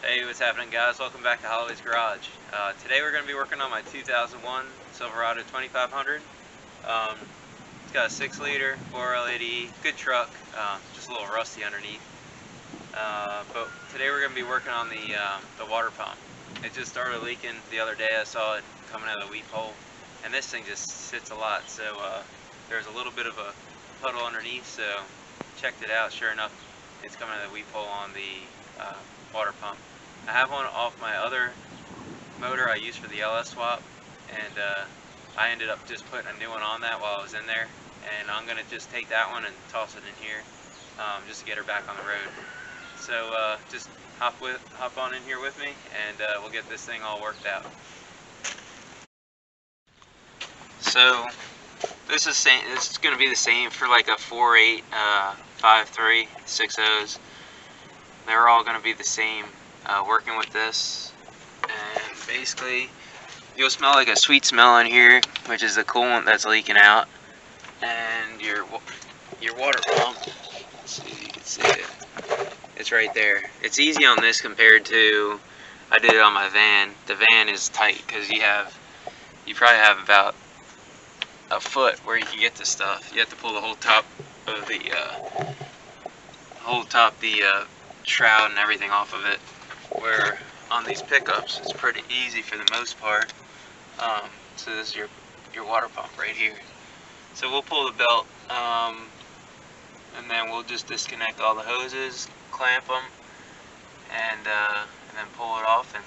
Hey, what's happening, guys? Welcome back to Holloway's Garage. Today we're going to be working on my 2001 Silverado 2500. It's got a 6-liter 4L80E, good truck, just a little rusty underneath. But today we're going to be working on the water pump. It just started leaking the other day. I saw it coming out of the weep hole, and this thing just sits a lot. So there's a little bit of a puddle underneath. So checked it out. Sure enough, it's coming out of the weep hole on the water pump. I have one off my other motor I used for the LS swap, and I ended up just putting a new one on that while I was in there, and I'm going to just take that one and toss it in here just to get her back on the road. So just hop on in here with me, and we'll get this thing all worked out. So this is going to be the same for like a 4.8, 5.3, 6.0s. They're all going to be the same. Working with this, and basically you'll smell like a sweet smell in here, which is the coolant that's leaking out, and your water pump. Let's see if you can see it. It's right there. It's easy on this compared to I did it on my van. The van is tight because you probably have about a foot where you can get this stuff. You have to pull the whole top of the shroud and everything off of it. Where on these pickups it's pretty easy for the most part. So this is your water pump right here. So we'll pull the belt, and then we'll just disconnect all the hoses, clamp them, and then pull it off and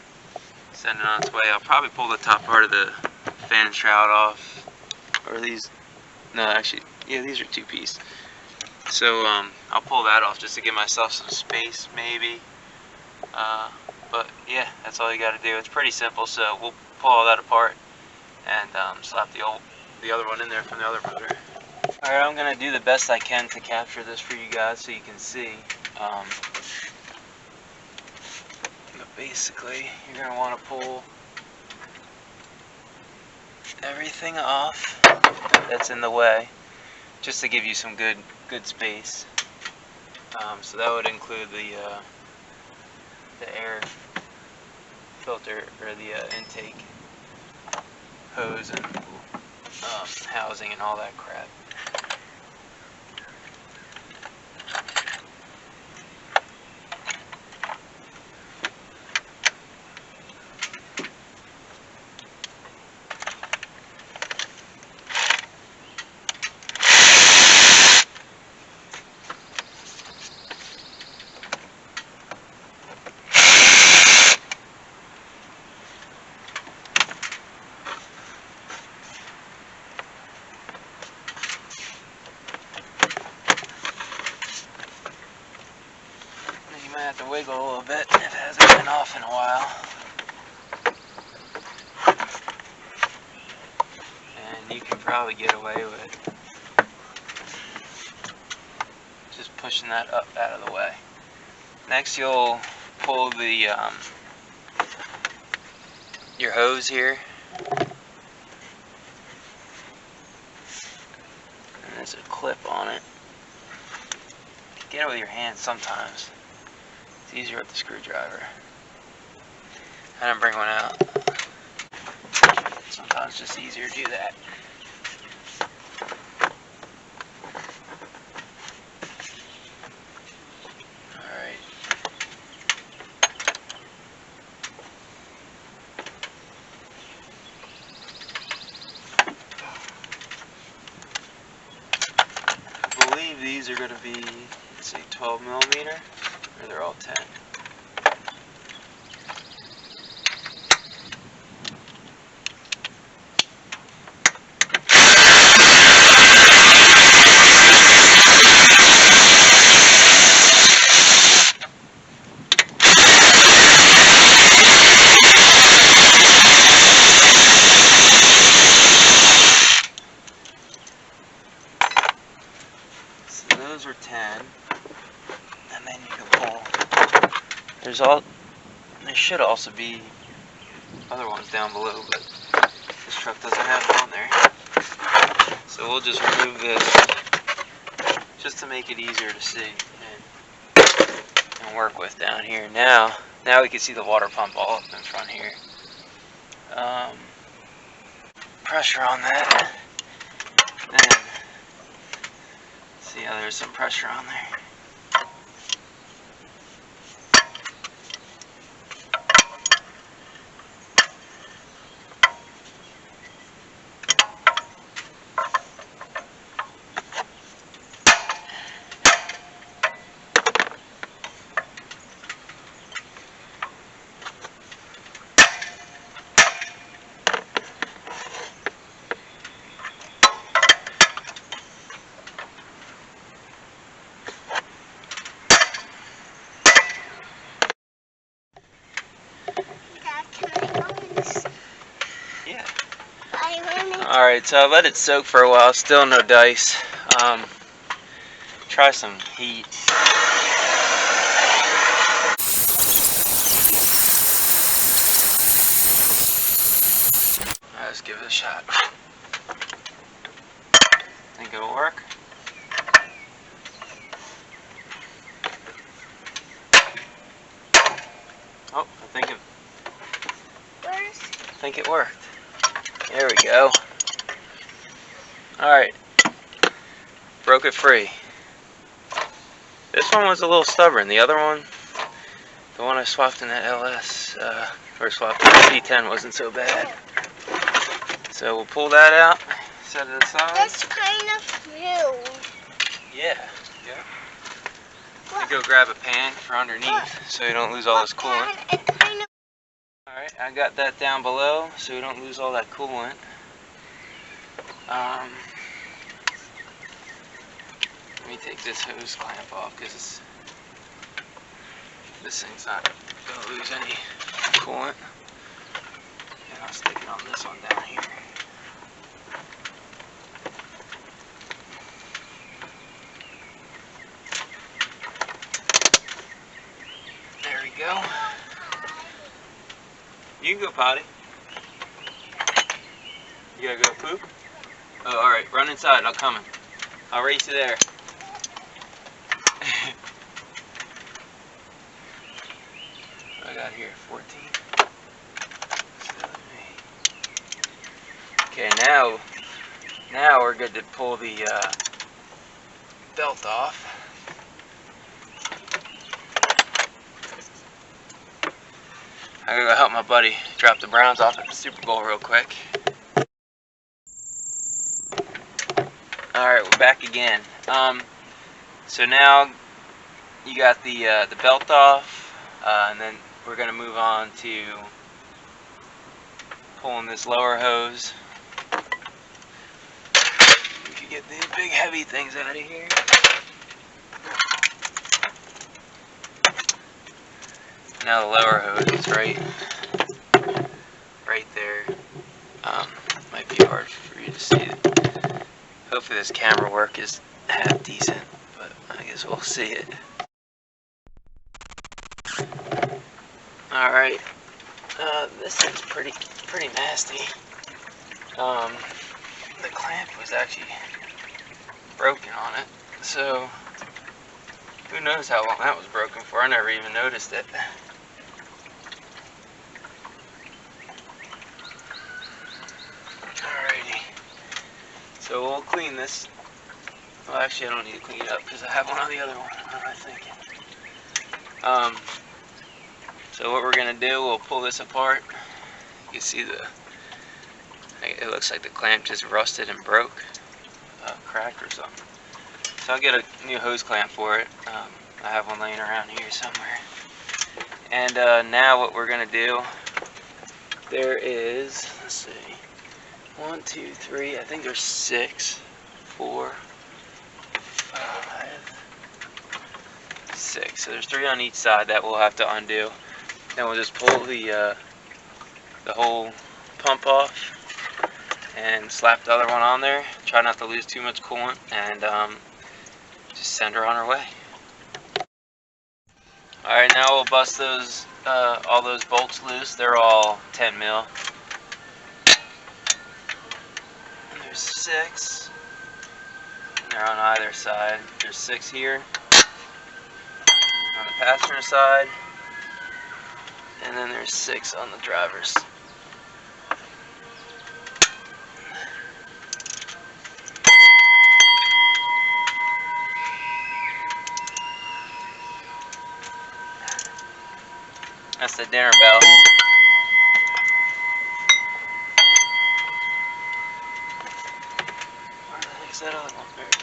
send it on its way. I'll probably pull the top part of the fan shroud off, or these. No, actually, yeah, these are 2-piece. So I'll pull that off just to give myself some space, maybe. But yeah, that's all you got to do. It's pretty simple. So we'll pull all that apart and slap the other one in there from the other motor. All right, I'm gonna do the best I can to capture this for you guys so you can see. But basically, you're gonna want to pull everything off that's in the way, just to give you some good space. So that would include the air filter, or the intake hose and housing and all that crap. You might have to wiggle a little bit if it hasn't been off in a while. And you can probably get away with just pushing that up out of the way. Next, you'll pull the your hose here. And there's a clip on it. Get it with your hands sometimes. It's easier with the screwdriver. I didn't bring one out. Sometimes it's just easier to do that. Alright. I believe these are going to be, let's see, 12 millimeter. Or they're all 10. So those are 10. And then you can pull. There should also be other ones down below, but this truck doesn't have it on there. So we'll just remove this just to make it easier to see and work with down here. Now Now we can see the water pump all up in front here. Pressure on that. And see how there's some pressure on there. Yeah. Alright, so I let it soak for a while, still no dice. Try some heat. Let's give it a shot. Think it'll work? Oh, I think it worked. There we go. Alright. Broke it free. This one was a little stubborn. The other one, the one I swapped in that LS, or swapped in the C10, wasn't so bad. So we'll pull that out, set it aside. That's kind of new. Yeah. Go grab a pan for underneath so you don't lose all this coolant. Alright, I got that down below so we don't lose all that coolant. Let me take this hose clamp off because this thing's not going to lose any coolant. And I'll stick it on this one down here. There we go. You can go potty. You gotta go poop? Oh, alright. Run inside. I'm coming. I'll race you there. What I got here? 14. Okay, now we're good to pull the belt off. I'm gonna go help my buddy drop the Browns off at the Super Bowl real quick. Alright, we're back again. So now you got the belt off, and then we're gonna move on to pulling this lower hose. We can get these big heavy things out of here. Now the lower hose is right there. Might be hard for you to see it. Hopefully this camera work is half decent, but I guess we'll see it. Alright, this thing's pretty nasty. The clamp was actually broken on it, so who knows how long that was broken for. I never even noticed it. Alrighty, so we'll clean this. Well, actually I don't need to clean it up because I have one on the other one. What am I thinking? So what we're gonna do, we'll pull this apart. You can see it looks like the clamp just rusted and broke, cracked or something. So I'll get a new hose clamp for it. I have one laying around here somewhere. And now what we're gonna do, there is, let's see, 1, 2, 3, I think there's 6, 4, 5, 6. So there's 3 on each side that we'll have to undo. Then we'll just pull the whole pump off and slap the other one on there. Try not to lose too much coolant, and just send her on her way. Alright, now we'll bust those all those bolts loose. They're all 10 mil. And there's 6. And they're on either side. There's 6 here on the passenger side. And then there's 6 on the driver's. That's the dinner bell. Where the heck's that other one? There it is.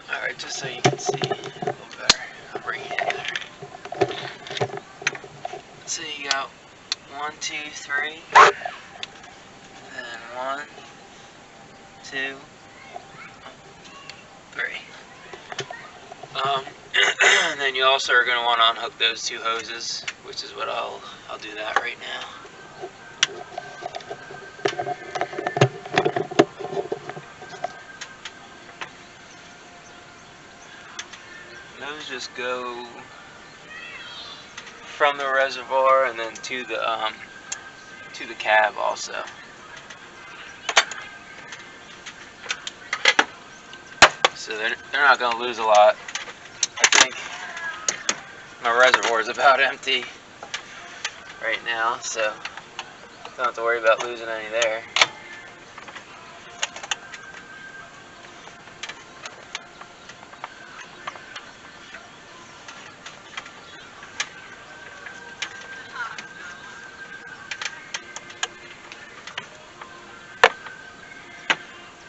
Alright, just so you can see a little better, I'll bring it in there. So you got 1, 2, 3, then 1, 2, 3. And then you also are going to want to unhook those 2 hoses, which is what I'll do that right now. Those just go from the reservoir and then to the cab also. So they're not going to lose a lot. I think my reservoir is about empty right now, so don't have to worry about losing any there.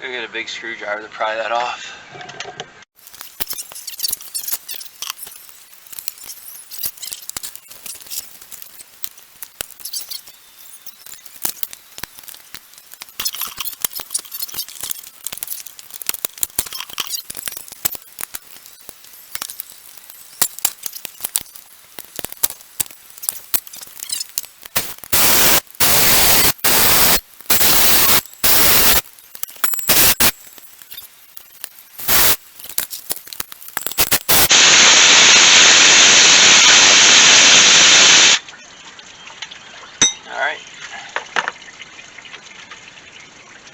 Go get a big screwdriver to pry that off. Alright,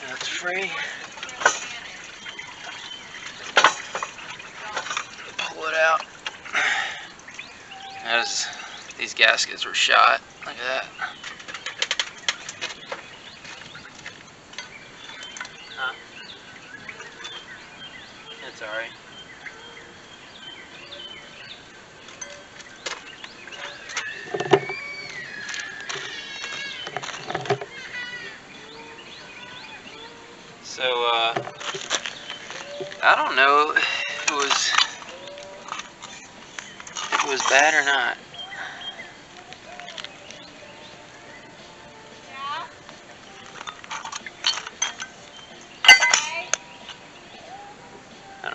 that's free. Pull it out. As these gaskets were shot, look at that. Huh? It's alright. So, I don't know if it was bad or not.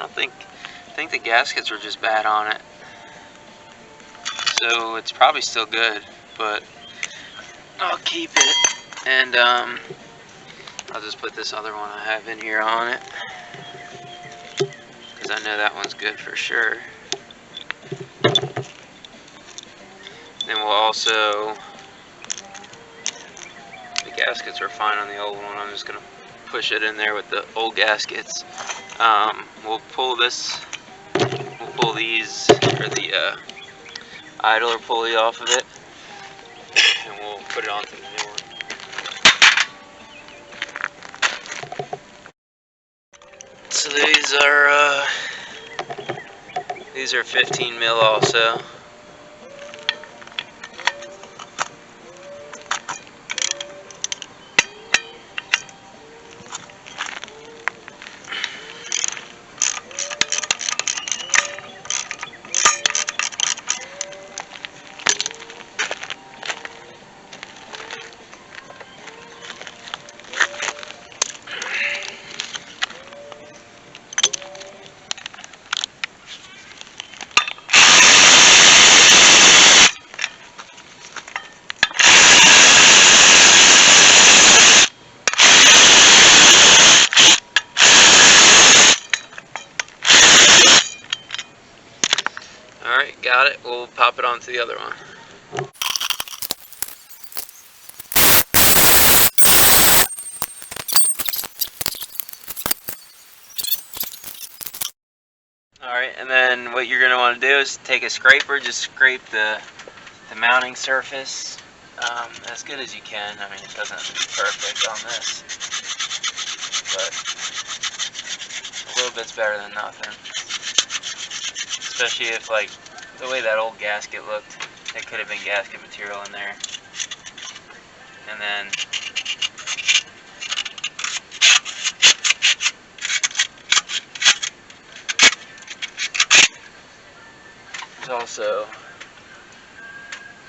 I think the gaskets were just bad on it. So it's probably still good, but I'll keep it. And I'll just put this other one I have in here on it, because I know that one's good for sure. Then we'll also, the gaskets are fine on the old one. I'm just going to push it in there with the old gaskets. We'll pull these, or the idler pulley off of it, and we'll put it onto the new one. So these are 15 mil also. Alright, got it. We'll pop it onto the other one. And then what you're going to want to do is take a scraper, just scrape the mounting surface as good as you can. I mean, it doesn't have to be perfect on this, but a little bit's better than nothing. Especially if, like, the way that old gasket looked, there could have been gasket material in there. And then there's also,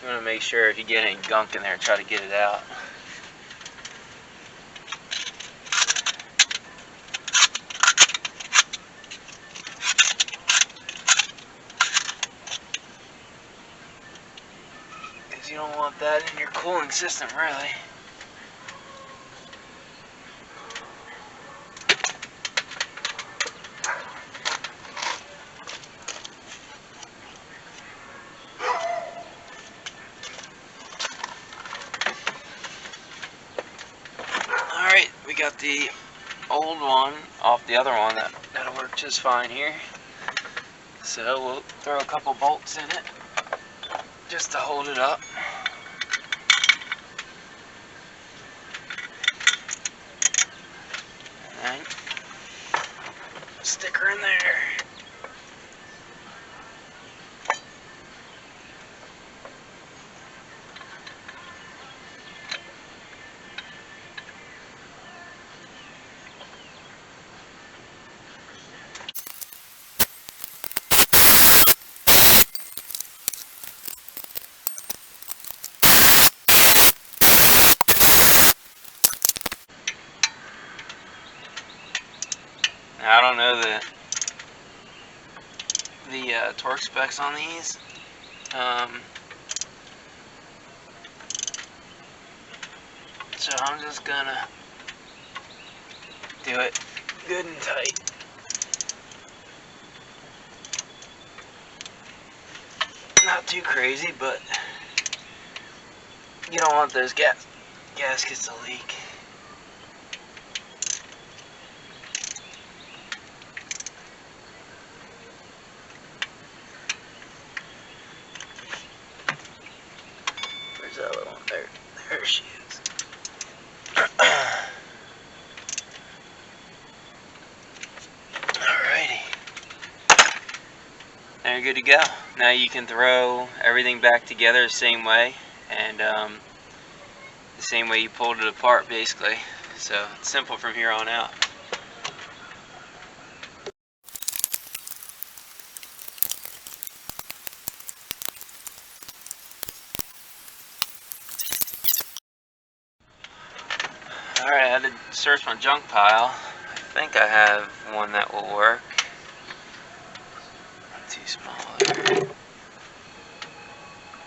you want to make sure if you get any gunk in there, try to get it out. Because you don't want that in your cooling system, really. Alright, we got the old one off the other one. That'll work just fine here. So we'll throw a couple bolts in it just to hold it up. And then stick her in there. Now, I don't know the torque specs on these. So I'm just gonna do it good and tight. Not too crazy, but you don't want those gaskets to leak. Where's that little one? There she is. Alrighty. Now you're good to go. Now you can throw everything back together the same way, and the same way you pulled it apart, basically. So it's simple from here on out. Alright, I had to search my junk pile. I think I have one that will work. Not too small there.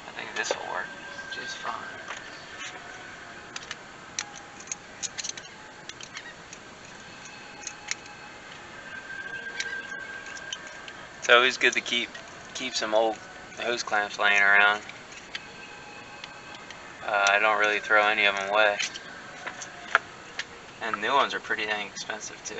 I think this will work just fine. It's always good to keep some old hose clamps laying around. I don't really throw any of them away. And new ones are pretty dang expensive too.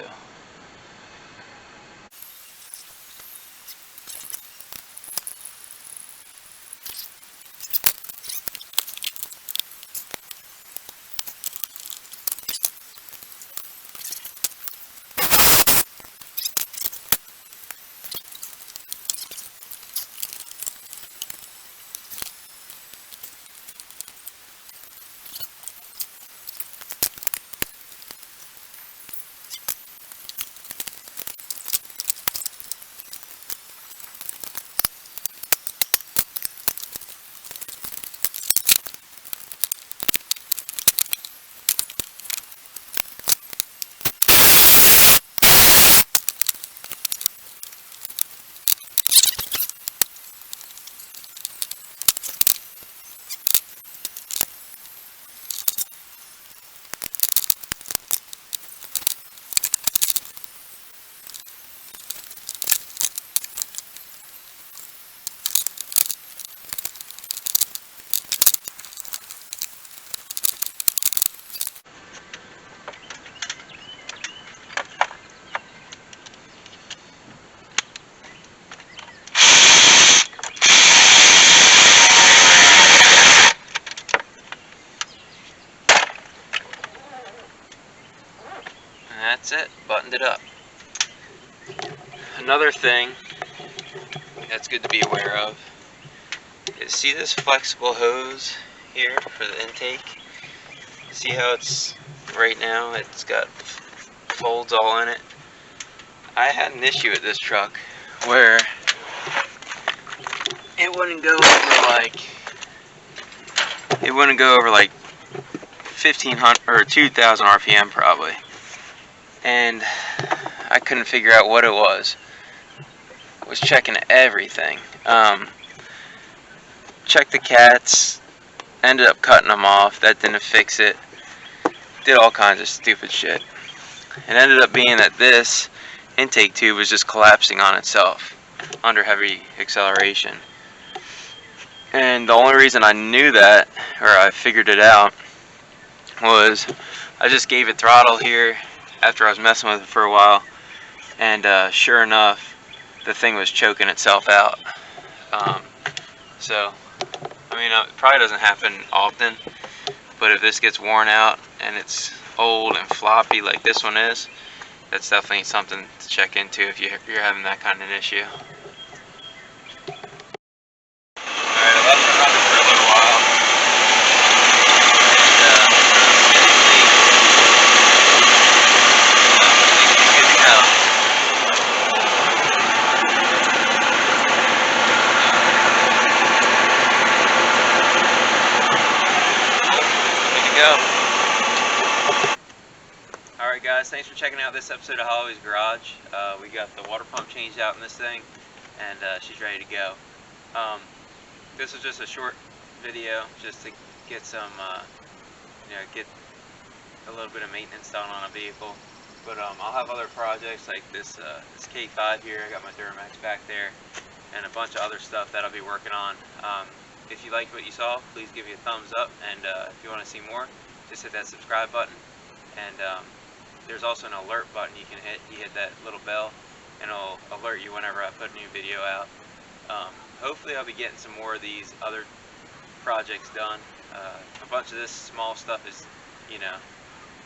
that's it, buttoned it up. Another thing that's good to be aware of is, see this flexible hose here for the intake? See how it's, right now it's got folds all in it? I had an issue with this truck where it wouldn't go over like 1500 or 2000 RPM probably, and I couldn't figure out what it was. I was checking everything. Checked the cats, ended up cutting them off. That didn't fix it. Did all kinds of stupid shit. It ended up being that this intake tube was just collapsing on itself under heavy acceleration. And the only reason I knew that, or I figured it out, was I just gave it throttle here after I was messing with it for a while, and sure enough, the thing was choking itself out. So, I mean, it probably doesn't happen often, but if this gets worn out and it's old and floppy like this one is, that's definitely something to check into if you're having that kind of an issue. Alright, I left it running for a little while. Alright guys, thanks for checking out this episode of Holly's Garage. We got the water pump changed out in this thing, and she's ready to go. This was just a short video just to get some, get a little bit of maintenance done on a vehicle. But I'll have other projects like this K5 here. I got my Duramax back there, and a bunch of other stuff that I'll be working on. If you liked what you saw, please give me a thumbs up, and if you want to see more, just hit that subscribe button. And there's also an alert button you can hit. You hit that little bell, and it'll alert you whenever I put a new video out. Hopefully I'll be getting some more of these other projects done. A bunch of this small stuff is,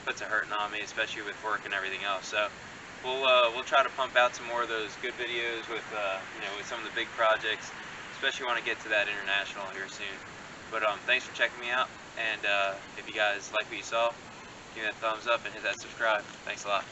puts a hurting on me, especially with work and everything else. So we'll try to pump out some more of those good videos with with some of the big projects, especially when I get to that international here soon. But thanks for checking me out, and if you guys like what you saw, give me that thumbs up and hit that subscribe. Thanks a lot.